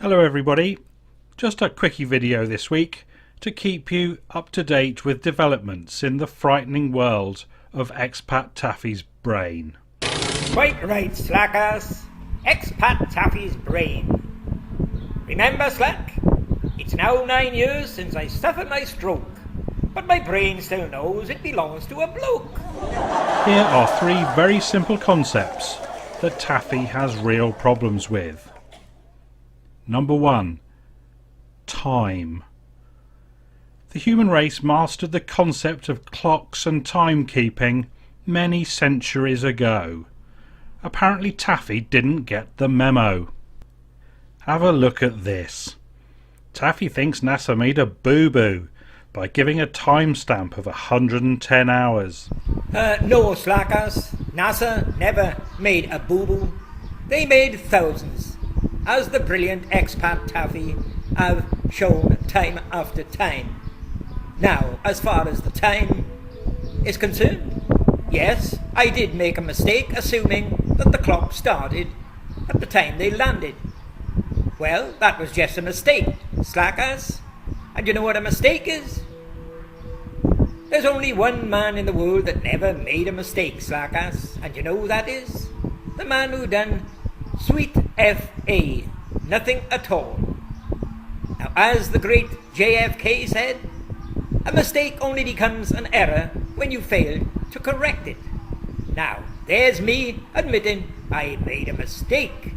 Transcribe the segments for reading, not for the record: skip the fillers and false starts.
Hello everybody, just a quickie video this week to keep you up to date with developments in the frightening world of Expattaffy's brain. Quite right, Slackers. Expattaffy's brain. Remember, Slack? It's now 9 years since I suffered my stroke, but my brain still knows it belongs to a bloke. Here are three very simple concepts that Taffy has real problems with. Number 1. Time. The human race mastered the concept of clocks and timekeeping many centuries ago. Apparently Taffy didn't get the memo. Have a look at this. Taffy thinks NASA made a boo-boo by giving a timestamp of 110 hours. No, Slackers. NASA never made a boo-boo. They made thousands, as the brilliant Expattaffy have shown time after time. Now, as far as the time is concerned, yes, I did make a mistake assuming that the clock started at the time they landed. Well, that was just a mistake, Slackers. And you know what a mistake is? There's only one man in the world that never made a mistake, Slackers. And you know who that is? The man who done sweet F.A. Nothing at all. Now, as the great JFK said, a mistake only becomes an error when you fail to correct it. Now, there's me admitting I made a mistake.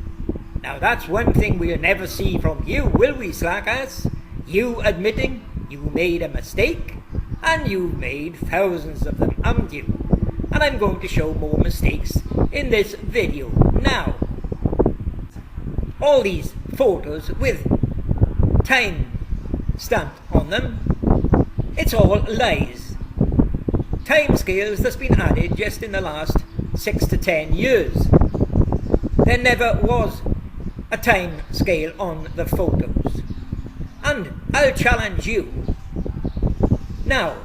Now, that's one thing we'll never see from you, will we, Slackers? You admitting you made a mistake, and you've made thousands of them, haven't you? And I'm going to show more mistakes in this video now. All these photos with time stamped on them, it's all lies. Time scales that's been added just in the last 6 to 10 years. There never was a time scale on the photos. And I'll challenge you now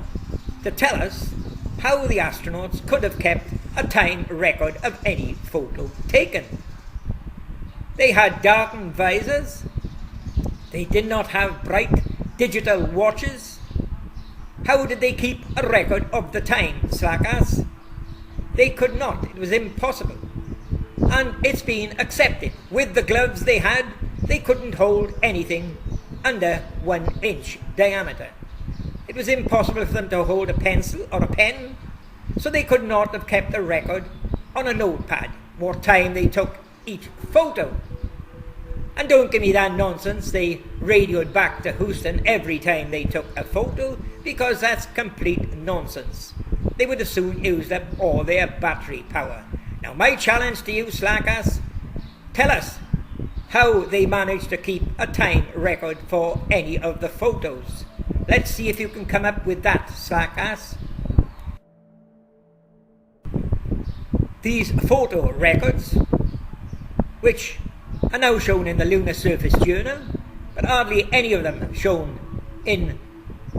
to tell us how the astronauts could have kept a time record of any photo taken. They had darkened visors. They did not have bright digital watches. How did they keep a record of the time, Slackers? They could not. It was impossible. And it's been accepted. With the gloves they had, they couldn't hold anything under 1 inch diameter. It was impossible for them to hold a pencil or a pen, so they could not have kept a record on a notepad what time they took each photo. And don't give me that nonsense they radioed back to Houston every time they took a photo, because that's complete nonsense. They would have soon used up all their battery power. Now, my challenge to you, Slackers, tell us how they managed to keep a time record for any of the photos. Let's see if you can come up with that, Slackers. These photo records, which are now shown in the Lunar Surface Journal, but hardly any of them shown in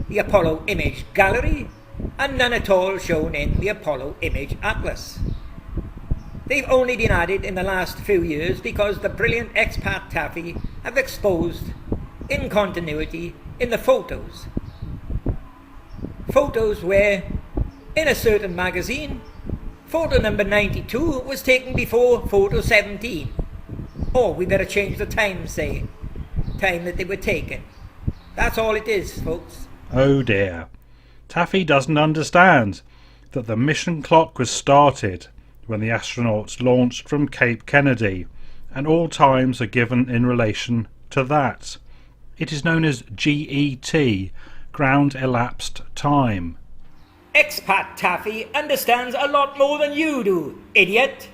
the Apollo Image Gallery, and none at all shown in the Apollo Image Atlas. They've only been added in the last few years because the brilliant Expattaffy have exposed incontinuity in the photos. Photos where, in a certain magazine, photo number 92 was taken before photo 17. Or we better change the time, say, time that they were taken. That's all it is, folks. Oh dear. Taffy doesn't understand that the mission clock was started when the astronauts launched from Cape Kennedy, and all times are given in relation to that. It is known as GET, Ground Elapsed Time. Expattaffy understands a lot more than you do, idiot.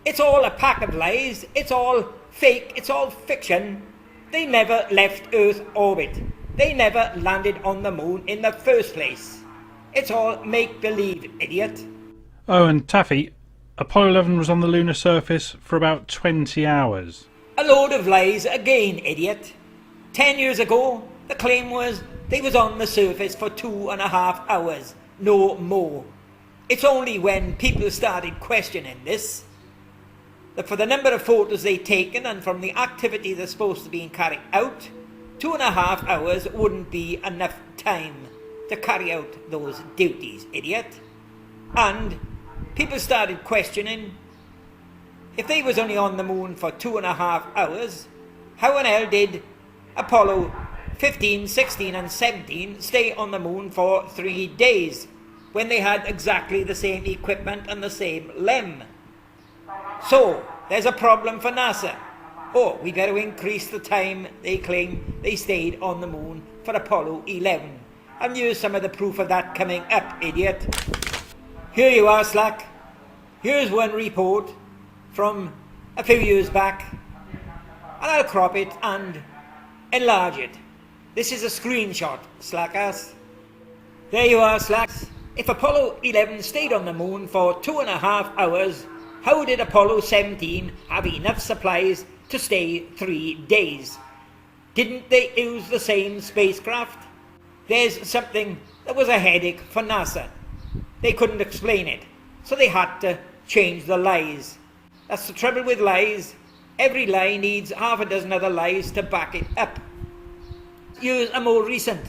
It's all a pack of lies, it's all fake, it's all fiction. They never left Earth's orbit. They never landed on the moon in the first place. It's all make-believe, idiot. Oh, and Taffy, Apollo 11 was on the lunar surface for about 20 hours. A load of lies again, idiot. 10 years ago, the claim was they was on the surface for 2.5 hours, no more. It's only when people started questioning this that for the number of photos they've taken and from the activity they're supposed to be carrying out, 2.5 hours wouldn't be enough time to carry out those duties, idiot. And people started questioning, if they was only on the moon for 2.5 hours, how in hell did Apollo 15, 16 and 17 stay on the moon for 3 days when they had exactly the same equipment and the same LEM? So, there's a problem for NASA. Oh, we better increase the time they claim they stayed on the moon for Apollo 11. And here's some of the proof of that coming up, idiot. Here you are, Slack. Here's one report from a few years back. And I'll crop it and enlarge it. This is a screenshot, Slackass. There you are, Slacks. If Apollo 11 stayed on the moon for 2.5 hours, how did Apollo 17 have enough supplies to stay 3 days? Didn't they use the same spacecraft? There's something that was a headache for NASA. They couldn't explain it, so they had to change the lies. That's the trouble with lies. Every lie needs half a dozen other lies to back it up. Here's a more recent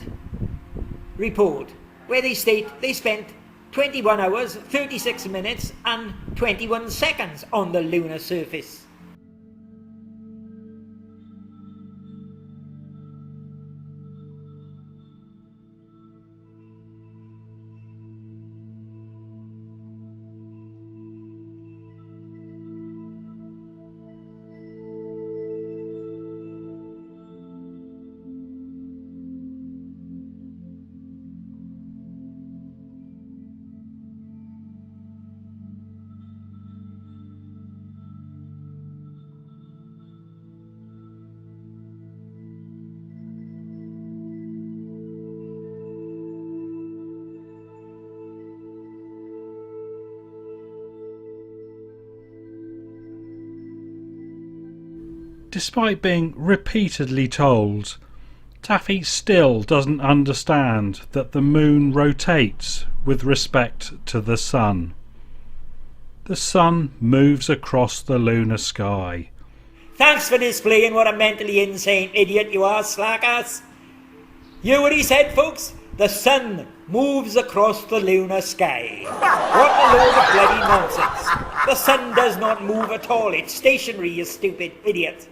report where they state they spent 21 hours, 36 minutes and 21 seconds on the lunar surface. Despite being repeatedly told, Taffy still doesn't understand that the moon rotates with respect to the sun. The sun moves across the lunar sky. Thanks for displaying what a mentally insane idiot you are, Slackass. You what he said, folks? The sun moves across the lunar sky. What a load of bloody nonsense. The sun does not move at all. It's stationary, you stupid idiot.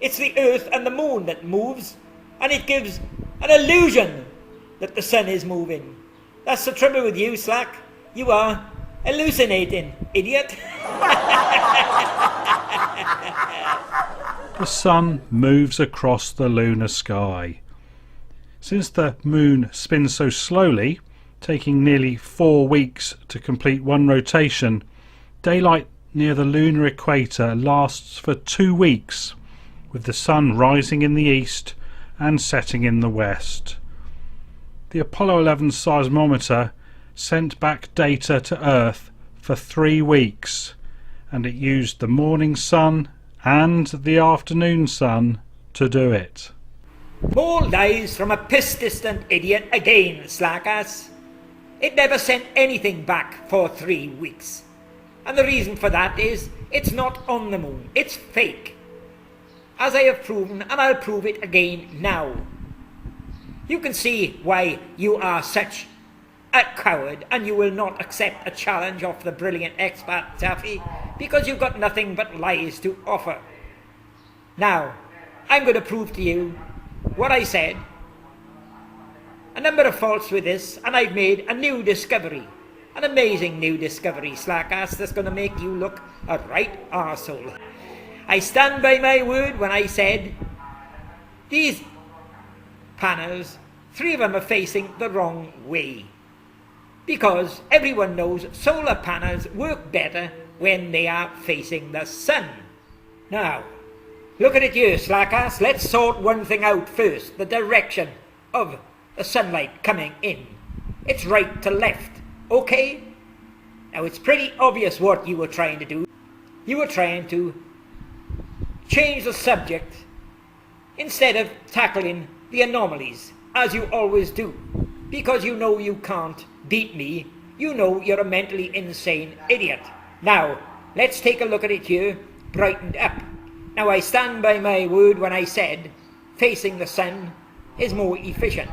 It's the earth and the moon that moves, and it gives an illusion that the sun is moving. That's the trouble with you, Slack. You are hallucinating, idiot. The sun moves across the lunar sky. Since the moon spins so slowly, taking nearly 4 weeks to complete one rotation, daylight near the lunar equator lasts for 2 weeks, with the sun rising in the east and setting in the west. The Apollo 11 seismometer sent back data to Earth for 3 weeks, and it used the morning sun and the afternoon sun to do it. More lies from a piss-distant idiot again, Slackass. It never sent anything back for 3 weeks. And the reason for that is it's not on the moon. It's fake. As I have proven, and I'll prove it again now. You can see why you are such a coward and you will not accept a challenge of the brilliant Expattaffy because you've got nothing but lies to offer. Now, I'm going to prove to you what I said. A number of faults with this, and I've made a new discovery. An amazing new discovery, Slackass, that's going to make you look a right arsehole. I stand by my word when I said these panels, 3 of them are facing the wrong way. Because everyone knows solar panels work better when they are facing the sun. Now, look at it here, Slackass. Let's sort one thing out first. The direction of the sunlight coming in. It's right to left, okay? Now, it's pretty obvious what you were trying to do. You were trying to change the subject instead of tackling the anomalies, as you always do. Because you know you can't beat me. You know you're a mentally insane idiot. Now, let's take a look at it here. brightened up. Now I stand by my word when I said facing the sun is more efficient.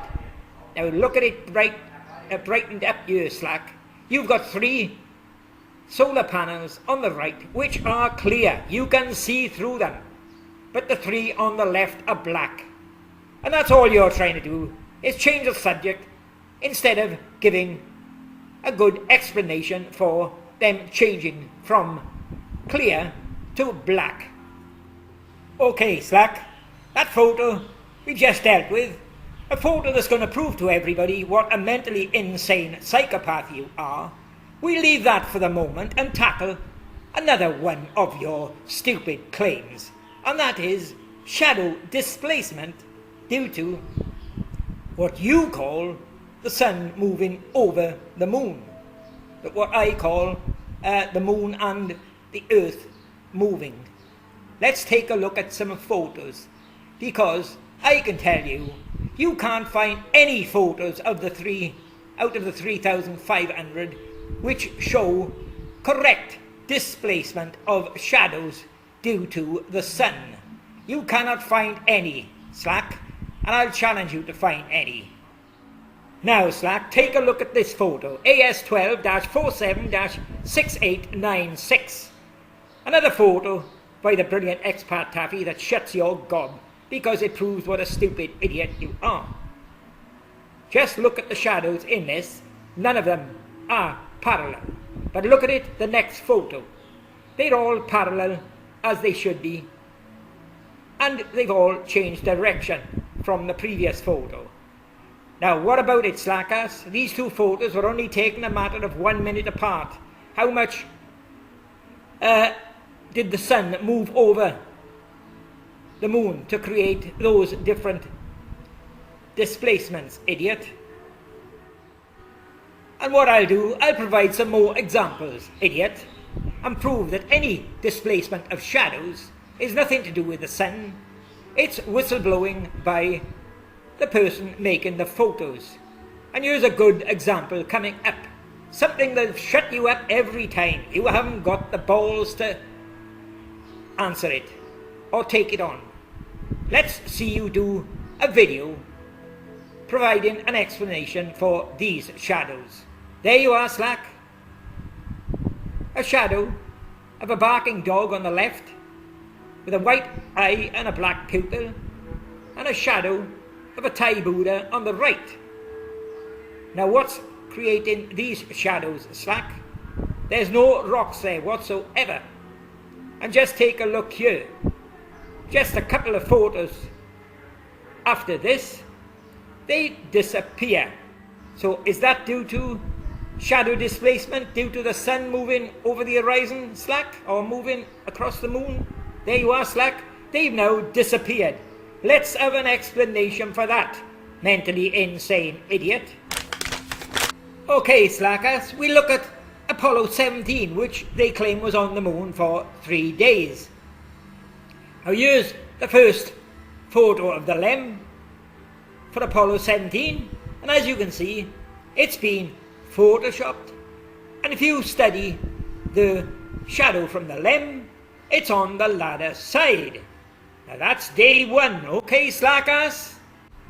Now look at it brightened up here, Slack. You've got 3 solar panels on the right which are clear. You can see through them. But the 3 on the left are black. And that's all you're trying to do, is change the subject instead of giving a good explanation for them changing from clear to black. Okay, Slack, that photo we just dealt with, a photo that's going to prove to everybody what a mentally insane psychopath you are. We leave that for the moment and tackle another one of your stupid claims, and that is shadow displacement due to what you call the sun moving over the moon, what I call the moon and the earth moving. Let's take a look at some photos, because I can tell you, you can't find any photos of the 3 out of the 3,500 which show correct displacement of shadows due to the sun. You cannot find any, Slack, and I'll challenge you to find any. Now, Slack, take a look at this photo, AS12-47-6896. Another photo by the brilliant Expattaffy that shuts your gob, because it proves what a stupid idiot you are. Just look at the shadows in this. None of them are parallel. But look at it, the next photo. They're all parallel as they should be. And they've all changed direction from the previous photo. Now, what about it, Slackers? These 2 photos were only taken a matter of 1 minute apart. How much did the sun move over the moon to create those different displacements, idiot? And what I'll do, I'll provide some more examples, idiot, and prove that any displacement of shadows is nothing to do with the sun. It's whistleblowing by the person making the photos. And here's a good example coming up. Something that'll shut you up every time. You haven't got the balls to answer it or take it on. Let's see you do a video providing an explanation for these shadows. There you are, Slack. A shadow of a barking dog on the left with a white eye and a black pupil, and a shadow of a Thai Buddha on the right. Now what's creating these shadows, Slack? There's no rocks there whatsoever. And just take a look here. Just a couple of photos after this, they disappear. So is that due to shadow displacement, due to the sun moving over the horizon, Slack, or moving across the moon? There you are, Slack. They've now disappeared. Let's have an explanation for that, mentally insane idiot. Okay, Slackers, we look at Apollo 17, which they claim was on the moon for 3 days. Now here's the first photo of the LEM for Apollo 17, and as you can see, it's been photoshopped, and if you study the shadow from the LEM, it's on the ladder side. Now that's day 1, okay, Slackers?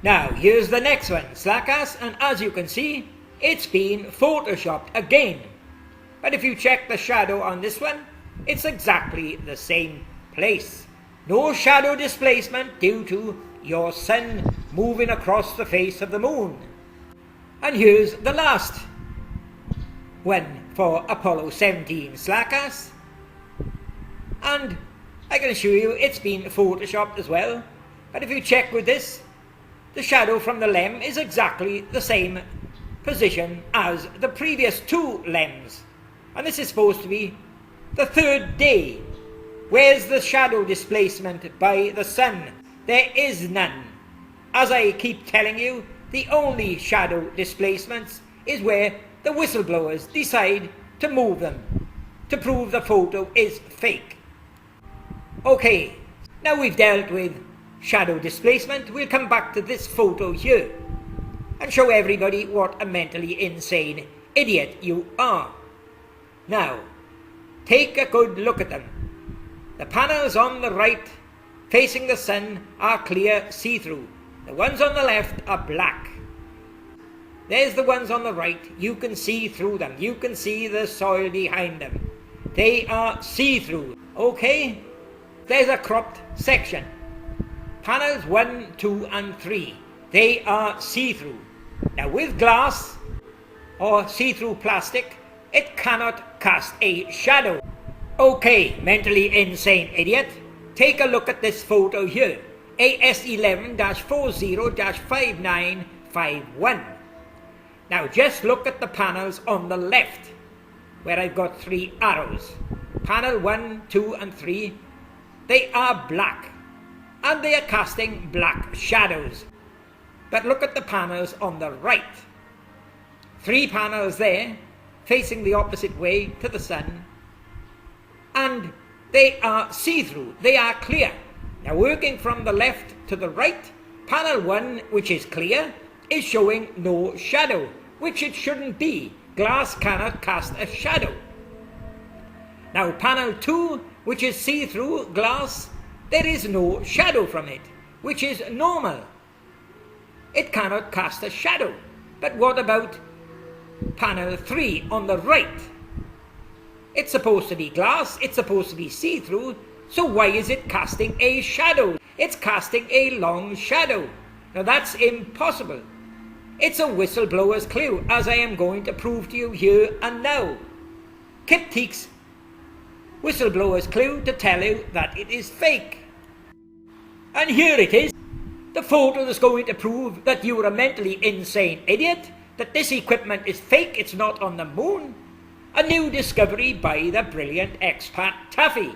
Now here's the next one, Slackers, and as you can see, it's been photoshopped again. But if you check the shadow on this one, it's exactly the same place. No shadow displacement due to your sun moving across the face of the moon. And here's the last one for Apollo 17, Slackers. And I can assure you it's been photoshopped as well. But if you check with this, the shadow from the LEM is exactly the same position as the previous 2 LEMs. And this is supposed to be the 3rd day. Where's the shadow displacement by the sun? There is none. As I keep telling you, the only shadow displacements is where the whistleblowers decide to move them, to prove the photo is fake. Okay, now we've dealt with shadow displacement, we'll come back to this photo here and show everybody what a mentally insane idiot you are. Now, take a good look at them. The panels on the right facing the sun are clear see-through. The ones on the left are black. There's the ones on the right. You can see through them. You can see the soil behind them. They are see-through. Okay? There's a cropped section. Panels 1, 2 and 3. They are see-through. Now with glass or see-through plastic, it cannot cast a shadow. Okay, mentally insane idiot. Take a look at this photo here. AS11-40-5951. Now just look at the panels on the left, where I've got 3 arrows. Panel 1, 2 and 3, they are black, and they are casting black shadows. But look at the panels on the right. 3 panels there, facing the opposite way to the sun, and they are see-through, they are clear. Now working from the left to the right, panel 1, which is clear, is showing no shadow, which it shouldn't be. Glass cannot cast a shadow. Now panel 2, which is see-through glass, there is no shadow from it, which is normal. It cannot cast a shadow. But what about panel 3 on the right? It's supposed to be glass, it's supposed to be see-through, so why is it casting a shadow? It's casting a long shadow. Now that's impossible. It's a whistleblower's clue, as I am going to prove to you here and now. Kiptik's whistleblower's clue to tell you that it is fake. And here it is. The photo that's going to prove that you are a mentally insane idiot, that this equipment is fake, it's not on the moon. A new discovery by the brilliant Expattaffy.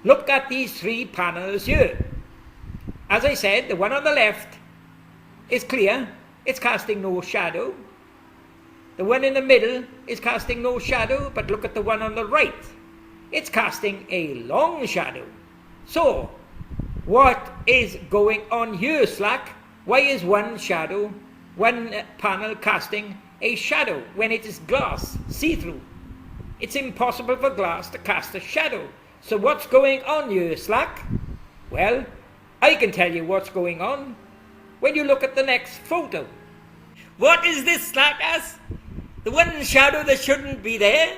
Look at these 3 panels here. As I said, the one on the left is clear, it's casting no shadow. The one in the middle is casting no shadow, but look at the one on the right. It's casting a long shadow. So, what is going on here, Slack? Why is one panel casting a shadow when it is glass, see-through? It's impossible for glass to cast a shadow. So what's going on here, Slack? Well, I can tell you what's going on when you look at the next photo. What is this, Slackass? The one shadow that shouldn't be there,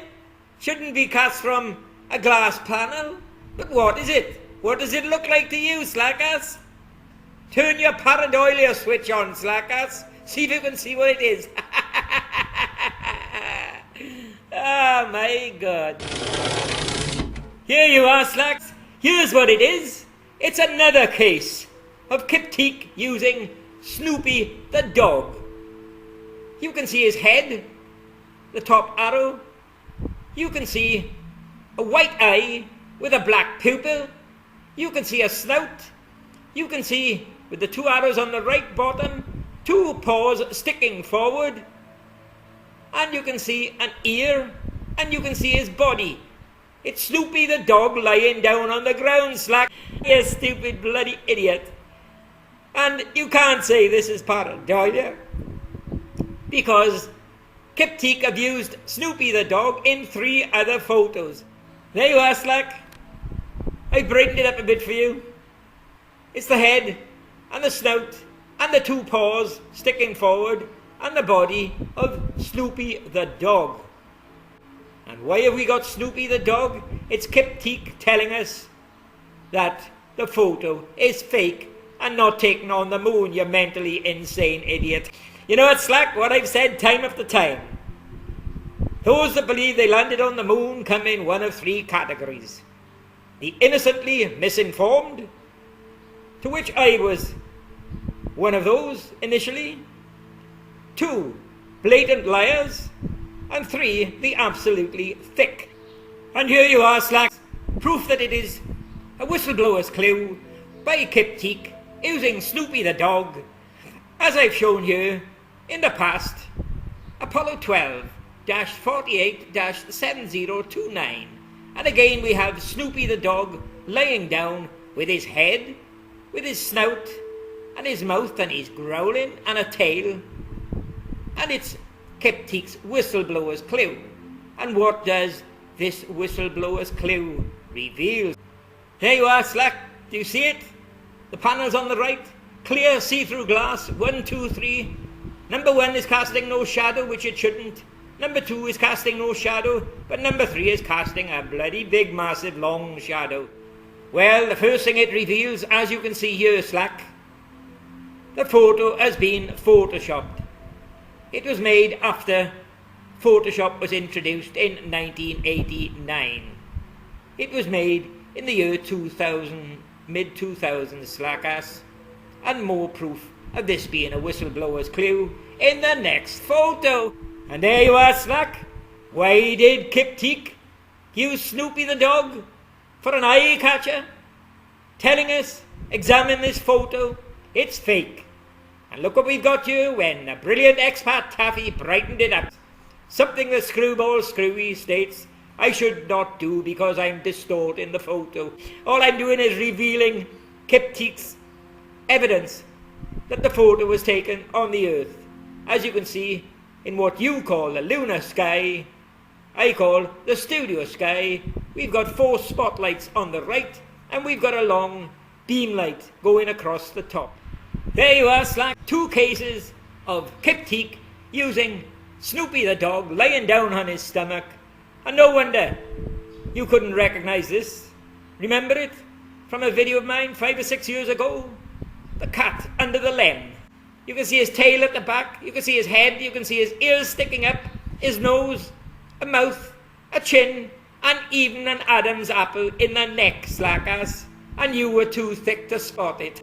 shouldn't be cast from a glass panel. But what is it? What does it look like to you, Slackass? Turn your pareidolia switch on, Slackass. See if you can see what it is. Oh my God. Here you are, Slacks. Here's what it is. It's another case of Kiptik using Snoopy the dog. You can see his head, the top arrow. You can see a white eye with a black pupil. You can see a snout. You can see, with the 2 arrows on the right bottom, 2 paws sticking forward. And you can see an ear, and you can see his body. It's Snoopy the dog lying down on the ground, Slack. You stupid bloody idiot. And you can't say this is pareidolia, because Kiptik have used Snoopy the dog in 3 other photos. There you are, Slack. I brightened it up a bit for you. It's the head, and the snout, and the 2 paws sticking forward, and the body of Snoopy the dog. And why have we got Snoopy the dog? It's Kiptik telling us that the photo is fake and not taken on the moon, you mentally insane idiot. You know what, Slack? What I've said time after time. Those that believe they landed on the moon come in one of 3 categories. The innocently misinformed, to which I was one of those initially. 2, blatant liars. And 3, the absolutely thick. And here you are, Slack. Proof that it is a whistleblower's clue by Kiptik using Snoopy the dog, as I've shown here in the past. Apollo 12-48-7029. And again we have Snoopy the dog lying down with his head, with his snout, and his mouth, and he's growling, and a tail. And it's Kiptik's whistleblower's clue. And what does this whistleblower's clue reveal? There you are, Slack. Do you see it? The panels on the right. Clear see-through glass. 1, 2, 3. Number 1 is casting no shadow, which it shouldn't. Number 2 is casting no shadow. But number 3 is casting a bloody big, massive, long shadow. Well, the first thing it reveals, as you can see here, Slack, the photo has been photoshopped. It was made after Photoshop was introduced in 1989. It was made in the year 2000, mid-2000s, Slackass, and more proof of this being a whistleblower's clue in the next photo. And there you are, Slack. Why did Kip Teak use Snoopy the dog for an eye catcher? Telling us, examine this photo, it's fake. And look what we've got here when the brilliant Expattaffy brightened it up. Something the screwball Screwy states I should not do because I'm distorting the photo. All I'm doing is revealing Kip Teak's evidence that the photo was taken on the Earth. As you can see, in what you call the lunar sky, I call the studio sky. We've got 4 spotlights on the right, and we've got a long beam light going across the top. There you are, Slack. 2 cases of Kip Teak using Snoopy the dog lying down on his stomach. And no wonder you couldn't recognize this. Remember it from a video of mine 5 or 6 years ago? The cat under the lamp. You can see his tail at the back, you can see his head, you can see his ears sticking up, his nose, a mouth, a chin, and even an Adam's apple in the neck, Slackass. And you were too thick to spot it.